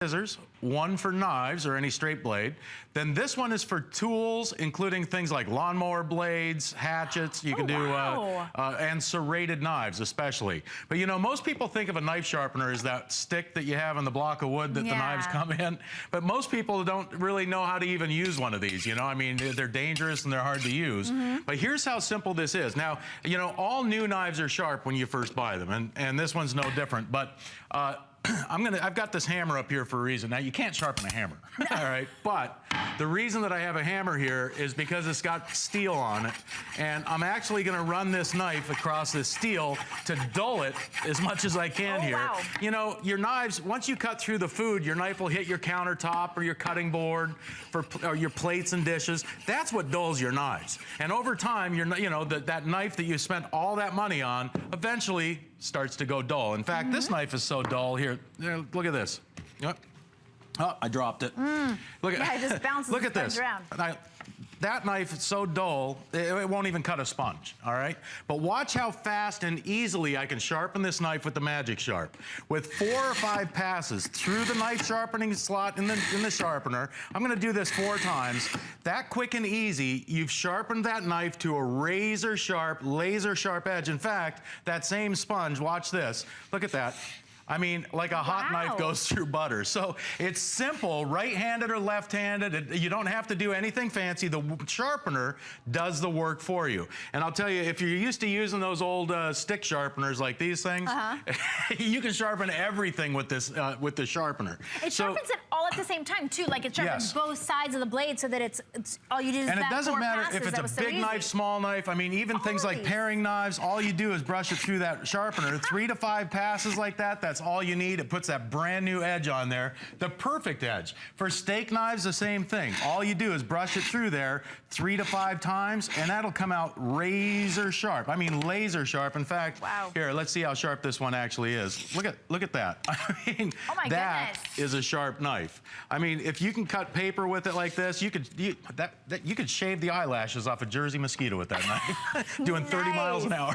scissors, one for knives or any straight blade. Then this one is for tools, including things like lawnmower blades, hatchets. You can do, and serrated knives especially. But you know, most people think of a knife sharpener as that stick that you have on the block of wood that the knives come in. But most people don't really know how to even use one of these, you know? I mean, they're dangerous and they're hard to use. But here's how simple this is. Now, you know, all new knives are sharp when you first buy them, and this one's no different. But I've got this hammer up here for a reason. Now, you can't sharpen a hammer, all right? But the reason that I have a hammer here is because it's got steel on it, and I'm actually gonna run this knife across this steel to dull it as much as I can here. Wow. You know, your knives, once you cut through the food, your knife will hit your countertop or your cutting board or your plates and dishes. That's what dulls your knives. And over time, you know, that knife that you spent all that money on eventually starts to go dull. In fact, this knife is so dull here. Look at this. Yep. Oh, I dropped it. Look at, it just bounces. Look at this. Around. That knife is so dull, it won't even cut a sponge, all right? But watch how fast and easily I can sharpen this knife with the Magic Sharp. With 4 or 5 passes through the knife sharpening slot in the sharpener, I'm gonna do this 4 times. That quick and easy, you've sharpened that knife to a razor sharp, laser sharp edge. In fact, that same sponge, watch this, look at that. I mean, like a hot knife goes through butter. So it's simple, right-handed or left-handed. You don't have to do anything fancy. The sharpener does the work for you. And I'll tell you, if you're used to using those old stick sharpeners like these things, you can sharpen everything with this with the sharpener. It sharpens it all at the same time too. Like it sharpens both sides of the blade so that it's all you do is and it doesn't matter if it's a big knife, small knife. I mean, even things like paring knives, all you do is brush it through that sharpener. 3 to 5 passes like that, that's all you need. It puts that brand new edge on there, the perfect edge. For steak knives, the same thing. All you do is brush it through there 3 to 5 times, and that'll come out razor sharp. I mean, laser sharp. In fact, here, let's see how sharp this one actually is. Look at that. I mean, that is a sharp knife. I mean, if you can cut paper with it like this, you could shave the eyelashes off a Jersey mosquito with that knife, doing 30 miles an hour.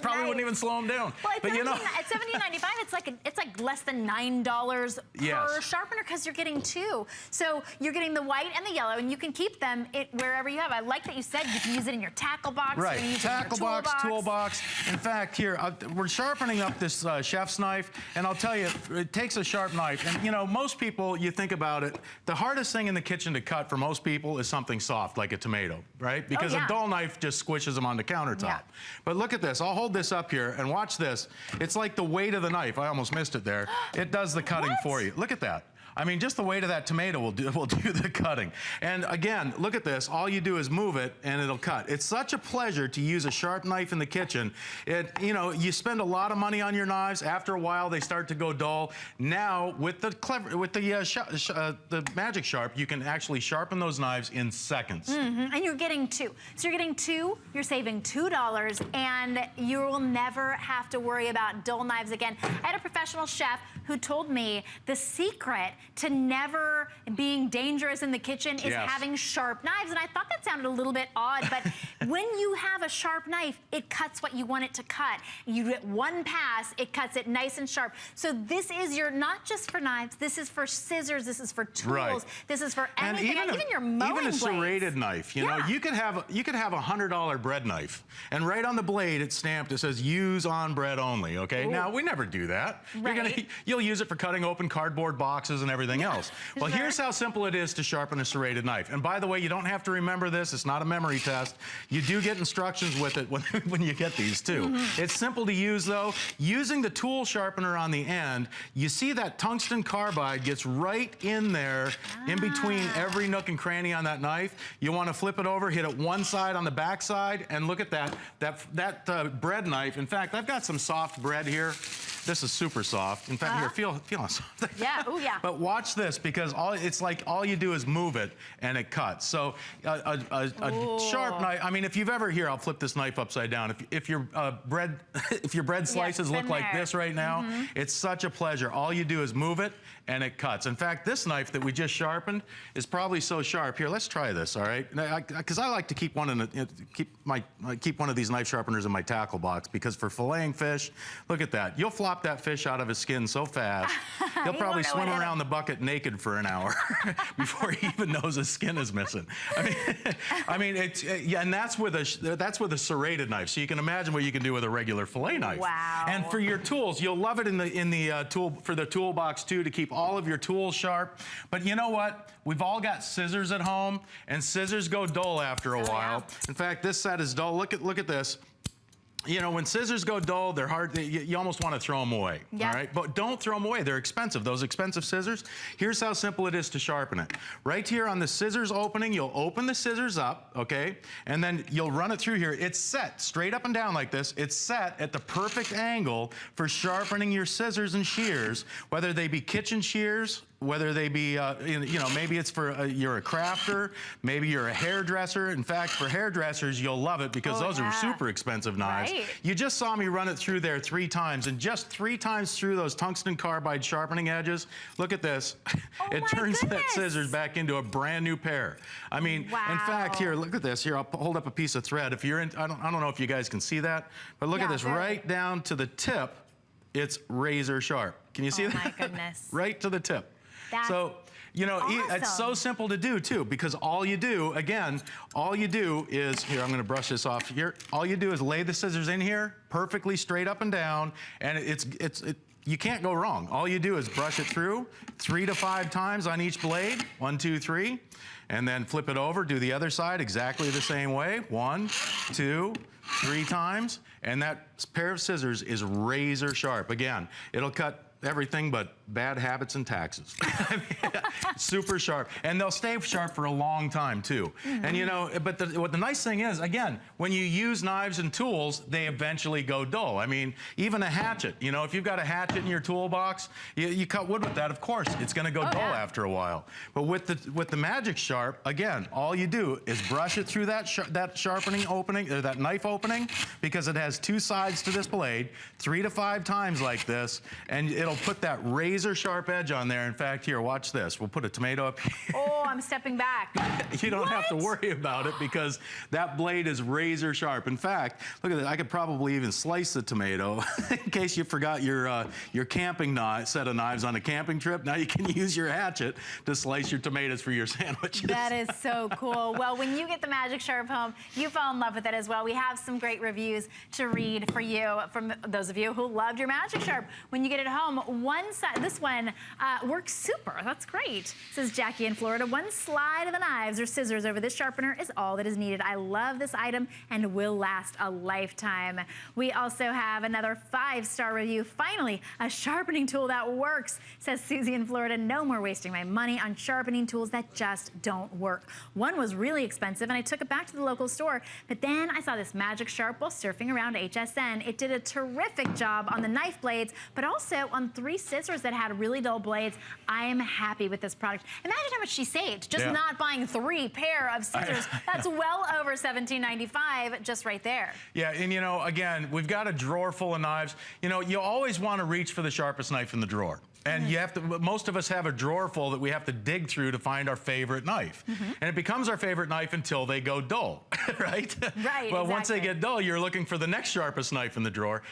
Probably wouldn't even slow them down. Well, but you know, at $17.95, it's like less than $9 per sharpener because you're getting 2. So you're getting the white and the yellow, and you can keep them wherever you have. I like that you said you can use it in your tackle box. Right, tackle box, toolbox. In fact, here, we're sharpening up this chef's knife, and I'll tell you, it takes a sharp knife. And you know, most people, you think about it, the hardest thing in the kitchen to cut for most people is something soft, like a tomato, right? Because a dull knife just squishes them on the countertop. But look at this, I'll hold this up here, and watch this. It's like the weight of the knife. I almost missed it there. It does the cutting for you. Look at that. I mean, just the weight of that tomato will do the cutting. And again, look at this. All you do is move it, and it'll cut. It's such a pleasure to use a sharp knife in the kitchen. You know, you spend a lot of money on your knives. After a while, they start to go dull. Now, with the Magic Sharp, you can actually sharpen those knives in seconds. And you're getting 2. So you're getting 2. You're saving $2, and you will never have to worry about dull knives again. I had a professional chef who told me the secret to never being dangerous in the kitchen is having sharp knives. And I thought that sounded a little bit odd, but when you have a sharp knife, it cuts what you want it to cut. You get 1 pass, it cuts it nice and sharp. So this is not just for knives, this is for scissors, this is for tools, this is for anything, and even your mowing blades. Even a serrated knife, you know, you could have a $100 bread knife, and right on the blade it's stamped, it says use on bread only, okay? Now, we never do that. You'll use it for cutting open cardboard boxes and everything else. Well, here's how simple it is to sharpen a serrated knife. And by the way, you don't have to remember this. It's not a memory test. You do get instructions with it when you get these too. It's simple to use though. Using the tool sharpener on the end, you see that tungsten carbide gets right in there in between every nook and cranny on that knife. You want to flip it over, hit it one side on the back side, and look at that bread knife. In fact, I've got some soft bread here. This is super soft. In fact, here, feel something. But watch this, because it's like all you do is move it and it cuts. So a sharp knife. I mean, if you've ever I'll flip this knife upside down. If your bread slices look like this right now, it's such a pleasure. All you do is move it and it cuts. In fact, this knife that we just sharpened is probably so sharp. Here, let's try this. All right, because I like to keep one keep one of these knife sharpeners in my tackle box, because for filleting fish, look at that. You'll flop that fish out of his skin so fast. He'll probably swim around the boat bucket naked for an hour before he even knows his skin is missing. I mean, yeah, and that's with a serrated knife. So you can imagine what you can do with a regular fillet knife. Wow. And for your tools, you'll love it in the toolbox too, to keep all of your tools sharp. But you know what? We've all got scissors at home, and scissors go dull after a while. Yeah. In fact, this set is dull. Look at this. You know, when scissors go dull, they're hard. You almost want to throw them away. Yeah. All right, but don't throw them away. They're expensive. Those expensive scissors. Here's how simple it is to sharpen it. Right here on the scissors opening, you'll open the scissors up, okay, and then you'll run it through here. It's set straight up and down like this. It's set at the perfect angle for sharpening your scissors and shears, whether they be kitchen shears, whether they be, you know, maybe it's for, you're a crafter, maybe you're a hairdresser. In fact, for hairdressers, you'll love it because those are super expensive knives. Right. You just saw me run it through there 3 times, and just 3 times through those tungsten carbide sharpening edges. Look at this. It turns that scissors back into a brand new pair. I mean, in fact, here, look at this. Here, I'll hold up a piece of thread. If you're in, I don't know if you guys can see that, but look at this, right down to the tip, it's razor sharp. Can you see that? Oh my goodness. Right to the tip. That's so, you know, it's so simple to do too, because all you do, again, all you do is, here, I'm gonna brush this off here. All you do is lay the scissors in here, perfectly straight up and down, and you can't go wrong. All you do is brush it through 3 to 5 times on each blade, 1, 2, 3, and then flip it over, do the other side exactly the same way, 1, 2, 3 times, and that pair of scissors is razor sharp. Again, it'll cut everything but bad habits and taxes. Super sharp. And they'll stay sharp for a long time too. And you know, but what the nice thing is, again, when you use knives and tools, they eventually go dull. I mean, even a hatchet, you know, if you've got a hatchet in your toolbox, you cut wood with that, of course, it's gonna go dull after a while. But with the Magic Sharp, again, all you do is brush it through that sharpening opening, or that knife opening, because it has 2 sides to this blade, 3 to 5 times like this, and it'll put that razor sharp edge on there. In fact, here, watch this. We'll put a tomato up here. Oh, I'm stepping back. You don't have to worry about it because that blade is razor sharp. In fact, look at this. I could probably even slice the tomato in case you forgot your camping set of knives on a camping trip. Now you can use your hatchet to slice your tomatoes for your sandwiches. That is so cool. Well, when you get the Magic Sharp home, you fall in love with it as well. We have some great reviews to read for you from those of you who loved your Magic Sharp. When you get it home, this one works super. That's great. Says Jackie in Florida. 1 slide of the knives or scissors over this sharpener is all that is needed. I love this item and will last a lifetime. We also have another 5-star review. Finally, a sharpening tool that works. Says Susie in Florida. No more wasting my money on sharpening tools that just don't work. One was really expensive and I took it back to the local store, but then I saw this Magic Sharp while surfing around HSN. It did a terrific job on the knife blades, but also on 3 scissors that had really dull blades. I am happy with this product. Imagine how much she saved just not buying 3 pair of scissors. That's well over $17.95 just right there. Yeah, and you know, again, we've got a drawer full of knives. You know, you always want to reach for the sharpest knife in the drawer. And you have to, most of us have a drawer full that we have to dig through to find our favorite knife. And it becomes our favorite knife until they go dull, right? Right, Well, once they get dull, you're looking for the next sharpest knife in the drawer.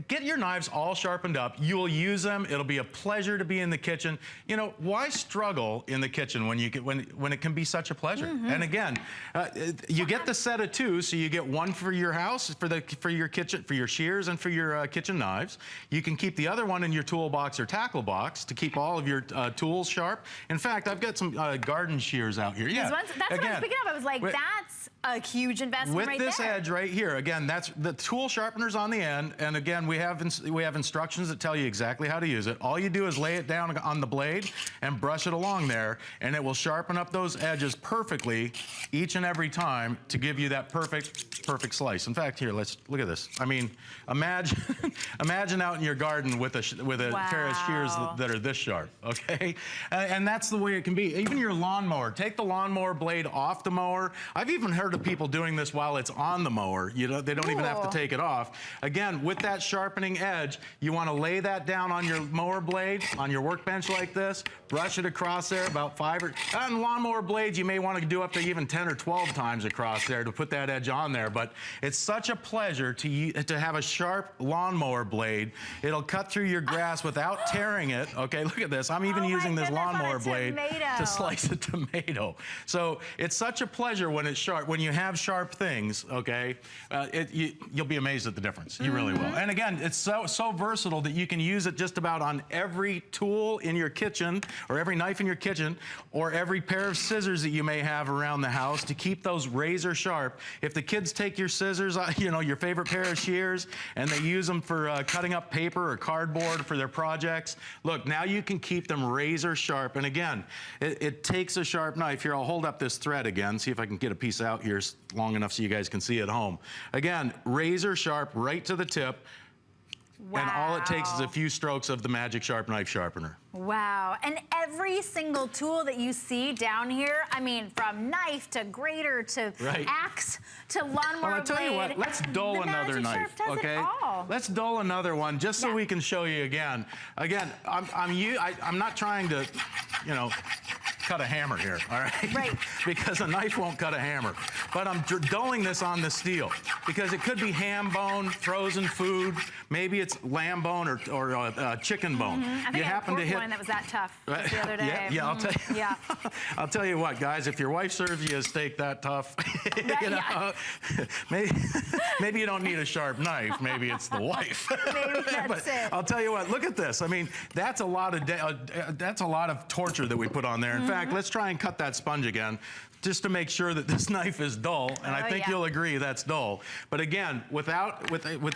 Get your knives all sharpened up. You will use them. It'll be a pleasure to be in the kitchen. You know, why struggle in the kitchen when it can be such a pleasure? And again, you get the set of 2, so you get 1 for your house, for your kitchen, for your shears, and for your kitchen knives. You can keep the other one in your toolbox or tackle box to keep all of your tools sharp. In fact, I've got some garden shears out here. Yeah, that's what I was picking up. I was like, that's a huge investment right there. With this edge right here, again, that's the tool sharpener's on the end, and again, we have instructions that tell you exactly how to use it. All you do is lay it down on the blade and brush it along there, and it will sharpen up those edges perfectly each and every time to give you that perfect slice. In fact, here, let's look at this. I mean, imagine out in your garden with a pair of shears that are this sharp, okay? And that's the way it can be. Even your lawnmower. Take the lawnmower blade off the mower. I've even heard heard of people doing this while it's on the mower. You know, they don't even have to take it off. Again, with that sharpening edge, you want to lay that down on your mower blade, on your workbench like this, brush it across there about 5 or, on lawnmower blades, you may want to do up to even 10 or 12 times across there to put that edge on there. But it's such a pleasure to have a sharp lawnmower blade. It'll cut through your grass without tearing it. Okay, look at this. I'm even using this lawnmower blade to slice a tomato. So it's such a pleasure when it's sharp, when you have sharp things, okay? You'll be amazed at the difference. You really will. And again, it's so versatile that you can use it just about on every tool in your kitchen, or every knife in your kitchen, or every pair of scissors that you may have around the house to keep those razor sharp. If the kids take your scissors, you know, your favorite pair of shears, and they use them for cutting up paper or cardboard for their projects, look, now you can keep them razor sharp. And again, it takes a sharp knife. Here, I'll hold up this thread again, see if I can get a piece out here long enough so you guys can see at home. Again, razor sharp right to the tip. Wow. And all it takes is a few strokes of the Magic Sharp Knife Sharpener. Wow. And every single tool that you see down here, I mean, from knife to grater to axe to lawnmower blade. I'll tell you what, let's dull another knife, okay? Let's dull another one just so we can show you again. Again, I'm not trying to, you know, cut a hammer here, all right? Right. Because a knife won't cut a hammer. But I'm dulling this on the steel because it could be ham bone, frozen food, maybe it's lamb bone or chicken bone. I think you happen to hit one that was that tough the other day. I'll tell you. Yeah. I'll tell you what, guys. If your wife serves you a steak that tough, you know, maybe you don't need a sharp knife. Maybe it's the wife. Maybe that's it. I'll tell you what. Look at this. I mean, that's a lot of torture that we put on there. In fact, let's try and cut that sponge again, just to make sure that this knife is dull, and I think you'll agree that's dull. But again, with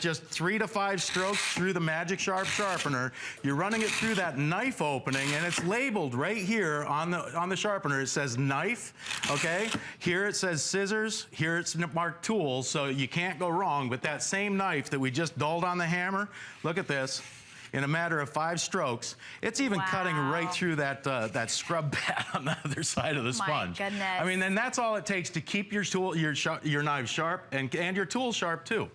just 3 to 5 strokes through the Magic Sharp Sharpener, you're running it through that knife opening, and it's labeled right here on the sharpener. It says knife, okay? Here it says scissors, here it's marked tools, so you can't go wrong. But that same knife that we just dulled on the hammer, look at this. In a matter of 5 strokes, it's even cutting right through that scrub pad on the other side of the sponge. My goodness. I mean, and that's all it takes to keep your knife sharp and your tool sharp too.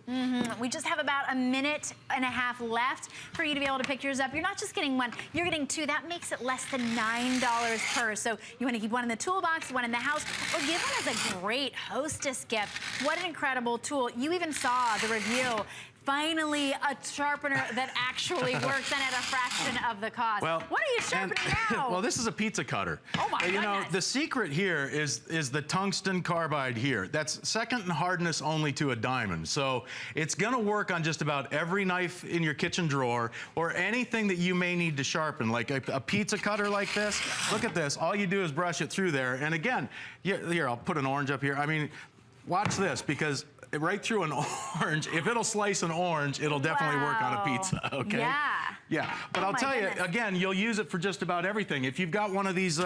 We just have about a minute and a half left for you to be able to pick yours up. You're not just getting one, you're getting 2. That makes it less than $9 per. So you want to keep one in the toolbox, one in the house, or give one as a great hostess gift. What an incredible tool. You even saw the review. Finally, a sharpener that actually works and at a fraction of the cost. Well, what are you sharpening now? Well, this is a pizza cutter. Oh my goodness. You know, the secret here is the tungsten carbide here. That's second in hardness only to a diamond. So it's gonna work on just about every knife in your kitchen drawer or anything that you may need to sharpen, like a pizza cutter like this. Look at this. All you do is brush it through there. And again, here, I'll put an orange up here. I mean, watch this, because right through an orange, if it'll slice an orange, it'll definitely work on a pizza, okay? Yeah, but I'll tell you, again, you'll use it for just about everything. If you've got one of these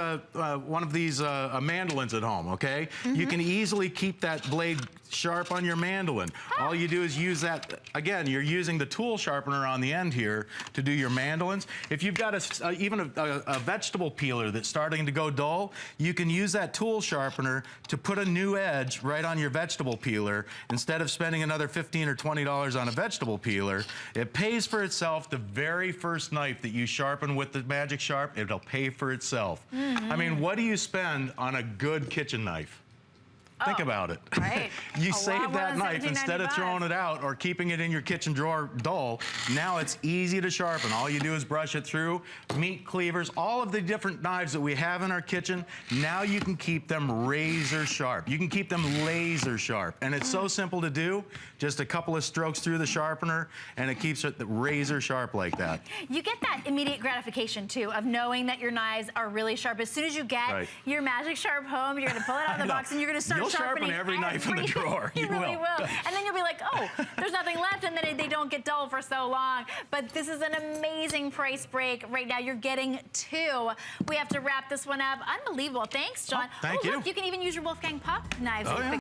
mandolins at home, okay? You can easily keep that blade sharp on your mandolin. All you do is use that, again, you're using the tool sharpener on the end here to do your mandolins. If you've got even a vegetable peeler that's starting to go dull, you can use that tool sharpener to put a new edge right on your vegetable peeler. Instead of spending another $15 or $20 on a vegetable peeler, it pays for itself. The very first knife that you sharpen with the Magic Sharp, it'll pay for itself. I mean, what do you spend on a good kitchen knife? Think about it. Right. You save that knife instead of throwing it out or keeping it in your kitchen drawer dull. Now it's easy to sharpen. All you do is brush it through. Meat cleavers, all of the different knives that we have in our kitchen, now you can keep them razor sharp. You can keep them laser sharp. And it's so simple to do. Just a couple of strokes through the sharpener and it keeps it razor sharp like that. You get that immediate gratification too of knowing that your knives are really sharp. As soon as you get your Magic Sharp home, you're gonna pull it out of the box and you're gonna start sharpen every knife in the drawer. You really will. And then you'll be like, oh, there's nothing left, and then they don't get dull for so long. But this is an amazing price break. Right now, you're getting 2. We have to wrap this one up. Unbelievable. Thanks, John. Thank you. Look, you can even use your Wolfgang Puck knives.